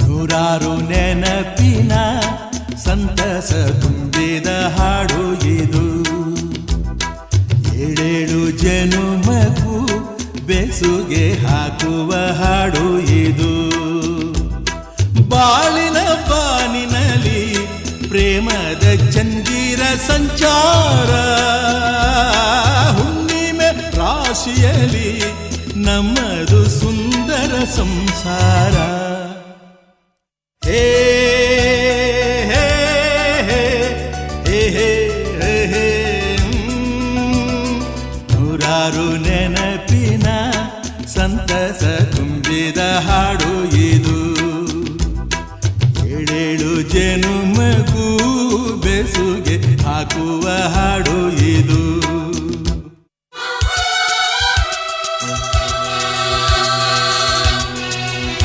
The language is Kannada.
ನೂರಾರು ನೆನಪಿನ ಸಂತಸ ತುಂಬಿದ ಹಾಡು ಇದು. ಏಳೇಳು ಜನುಮಗೂ ಬೆಸುಗೆ ಹಾಕುವ ಹಾಡು ಇದು. ಬಾಳಿನ ಬಾನಿನಲ್ಲಿ ಪ್ರೇಮದ ಚಂದಿರ ಸಂಚಾರ, ಹುಣ್ಣಿಮೆ ರಾಶಿಯಲ್ಲಿ ನಮ್ಮದು ಸುಂದರ ಸಂಸಾರ. ಹೇ ಹೇ ಹೇ ಹೇ ಹೇ ಹೇ ನೂರಾರು ನೆನಪಿನ ಸಂತಸ ತುಂಬಿದ ಹಾಡು ಇದು. ಏಳೇಳು ಜನುಮಗೂ ಬೆಸುಗೆ ಹಾಕುವ ಹಾಡು ಇದು.